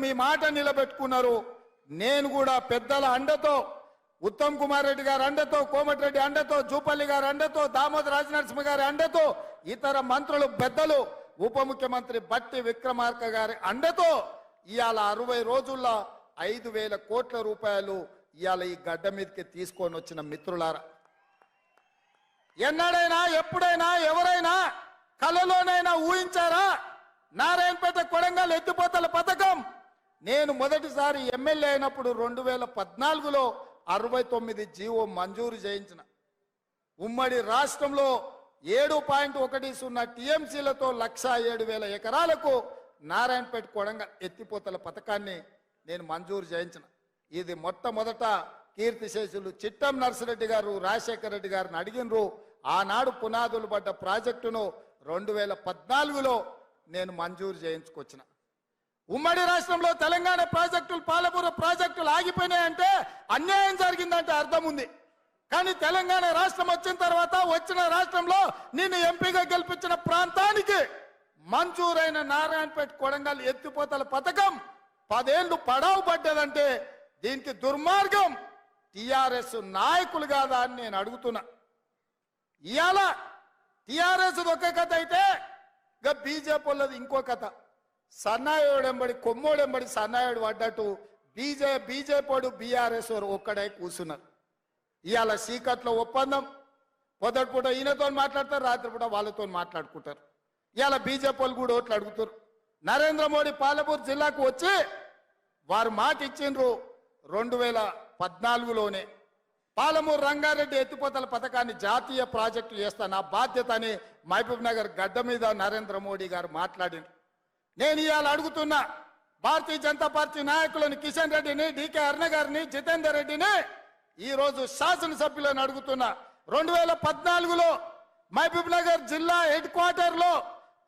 మీ మాట నిలబెట్టుకున్నారు. నేను కూడా పెద్దల అండతో, ఉత్తమ్ కుమార్ రెడ్డి గారి అండతో, కోమటిరెడ్డి అండతో, జూపల్లి గారి అండతో, దామోదర రాజనరసింహ గారి అండతో, ఇతర మంత్రులు పెద్దలు, ఉప ముఖ్యమంత్రి బట్టి విక్రమార్క గారి అండతో ఇవాళ 60 రోజుల్లో 5,000 కోట్ల రూపాయలు ఇవాళ ఈ గడ్డ మీదకి తీసుకొని వచ్చిన మిత్రులారా, ఎన్నడైనా ఎప్పుడైనా ఎవరైనా కలలోనైనా ఊహించారా నారాయణపేట కొడంగల్ ఎత్తిపోతల పథకం? నేను మొదటిసారి ఎమ్మెల్యే అయినప్పుడు 2014లో 69 జీవో మంజూరు చేయించిన. ఉమ్మడి రాష్ట్రంలో 7.10 టీఎంసీలతో 107,000 ఎకరాలకు నారాయణపేట కొడంగల్ ఎత్తిపోతల పథకాన్ని నేను మంజూరు చేయించిన. ఇది మొట్టమొదట కీర్తిశేషులు చిట్టం నర్సిరెడ్డి గారు, రాజశేఖర రెడ్డి గారిని అడిగినరు. ఆనాడు పునాదులు పడ్డ ప్రాజెక్టును 2014లో నేను మంజూరు చేయించుకొచ్చిన. ఉమ్మడి రాష్ట్రంలో తెలంగాణ ప్రాజెక్టులు, పాలమూరు ప్రాజెక్టులు ఆగిపోయినాయంటే అన్యాయం జరిగిందంటే అర్థం ఉంది. కానీ తెలంగాణ రాష్ట్రం వచ్చిన తర్వాత వచ్చిన రాష్ట్రంలో నిన్ను ఎంపీగా గెలిపించిన ప్రాంతానికి మంజూరైన నారాయణపేట కొడంగల్ ఎత్తిపోతల పథకం 10 ఏళ్లు పడావు పడ్డదంటే దీనికి దుర్మార్గం టిఆర్ఎస్ నాయకులు కాదా అని నేను అడుగుతున్నా. ఇవాళ టిఆర్ఎస్ ఒక కథ అయితే ఇక బీజేపీ వాళ్ళది ఇంకో కథ. సన్నాయుడెంబడి కొమ్మోడెంబడి సన్నాయుడు పడ్డట్టు బీజేపీ బీఆర్ఎస్ ఒక్కడై కూర్చున్నారు. ఇవాళ సీకట్లో ఒప్పందం, పొదటిపూట ఈయనతో మాట్లాడతారు, రాత్రిపూట వాళ్ళతో మాట్లాడుకుంటారు. ఇవాళ బీజేపీ వాళ్ళు కూడా ఓట్లు అడుగుతారు. నరేంద్ర మోడీ పాలమూరు జిల్లాకు వచ్చి వారు మాట ఇచ్చిండ్రు 2014లోనే పాలమూరు రంగారెడ్డి ఎత్తిపోతల పథకాన్ని జాతీయ ప్రాజెక్టు చేస్తా, నా బాధ్యత అని మహబూబ్ నగర్ గడ్డ మీద నరేంద్ర మోడీ గారు మాట్లాడిండ్రు. నేను ఇవాళ అడుగుతున్నా భారతీయ జనతా పార్టీ నాయకులను, కిషన్ రెడ్డిని, డికే అరుణ గారిని, జితేందర్ రెడ్డిని, ఈరోజు శాసనసభ్యులను అడుగుతున్నా. 2014లో మహబూబ్ నగర్ జిల్లా హెడ్ క్వార్టర్లో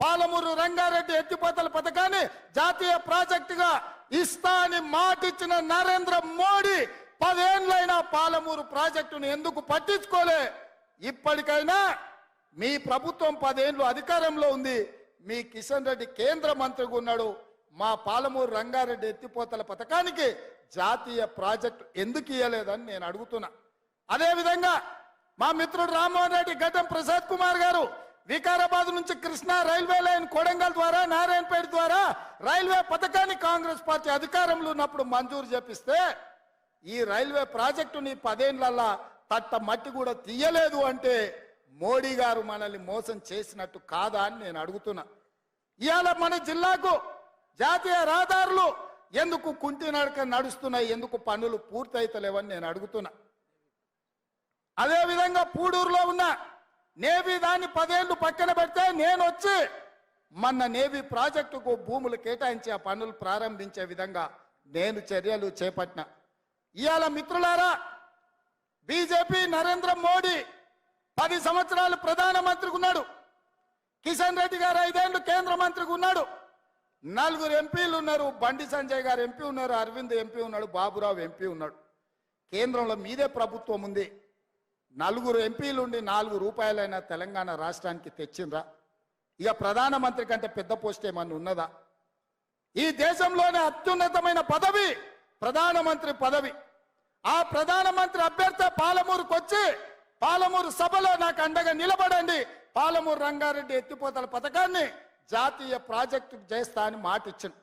పాలమూరు రంగారెడ్డి ఎత్తిపోతల పథకాన్ని జాతీయ ప్రాజెక్టుగా ఇస్తా అని మాటిచ్చిన నరేంద్ర మోడీ 10 ఏళ్ళైనా పాలమూరు ప్రాజెక్టును ఎందుకు పట్టించుకోలే? ఇప్పటికైనా మీ ప్రభుత్వం 10 ఏళ్ళు అధికారంలో ఉంది, మీ కిషన్ రెడ్డి కేంద్ర మంత్రిగా ఉన్నాడు. మా పాలమూరు రంగారెడ్డి ఎత్తిపోతల పథకానికి జాతీయ ప్రాజెక్టు ఎందుకు ఇవ్వలేదని నేను అడుగుతున్నా. అదేవిధంగా మా మిత్రుడు రామ్మోహన్ రెడ్డి, గడ్డం ప్రసాద్ కుమార్ గారు వికారాబాద్ నుంచి కృష్ణా రైల్వే లైన్ కొడంగల్ ద్వారా నారాయణపేట ద్వారా రైల్వే పథకాన్ని కాంగ్రెస్ పార్టీ అధికారంలో ఉన్నప్పుడు మంజూరు చేపిస్తే ఈ రైల్వే ప్రాజెక్టుని 10 ఏళ్లలో తట్ట మట్టి కూడా తీయలేదు అంటే మోడీ గారు మనల్ని మోసం చేసినట్టు కాదా అని నేను అడుగుతున్నా. ఇవాళ మన జిల్లాకు జాతీయ రహదారులు ఎందుకు కుంటి నడక నడుస్తున్నాయి, ఎందుకు పనులు పూర్తయితలేవని నేను అడుగుతున్నా. అదేవిధంగా పూడూరులో ఉన్న నేవీ దాన్ని 10 ఏళ్లు పక్కన పెడితే నేను వచ్చి మొన్న నేవీ ప్రాజెక్టుకు భూములు కేటాయించి ఆ పనులు ప్రారంభించే విధంగా నేను చర్యలు చేపట్టిన. ఇవాళ మిత్రులారా, బీజేపీ నరేంద్ర మోడీ 10 సంవత్సరాలు ప్రధానమంత్రిగా ఉన్నాడు, కిషన్ రెడ్డి గారు 5 ఏళ్లు కేంద్ర మంత్రిగా ఉన్నాడు, 4 ఎంపీలు ఉన్నారు, బండి సంజయ్ గారు ఎంపీ ఉన్నారు, అరవింద్ ఎంపీ ఉన్నాడు, బాబురావు ఎంపీ ఉన్నాడు. కేంద్రంలో మీదే ప్రభుత్వం ఉంది. 4 ఎంపీలు ఉండి 4 రూపాయలైనా తెలంగాణ రాష్ట్రానికి తెచ్చిండ్రా? ఇక ప్రధానమంత్రి కంటే పెద్ద పోస్ట్ ఏమన్నా ఉన్నదా? ఈ దేశంలోనే అత్యున్నతమైన పదవి ప్రధానమంత్రి పదవి. ఆ ప్రధానమంత్రి అభ్యర్థి పాలమూరుకు వచ్చి పాలమూరు సభలో నాకు అండగా నిలబడండి, పాలమూరు రంగారెడ్డి ఎత్తిపోతల పథకాన్ని జాతీయ ప్రాజెక్టు చేస్తా అని మాట ఇచ్చింది.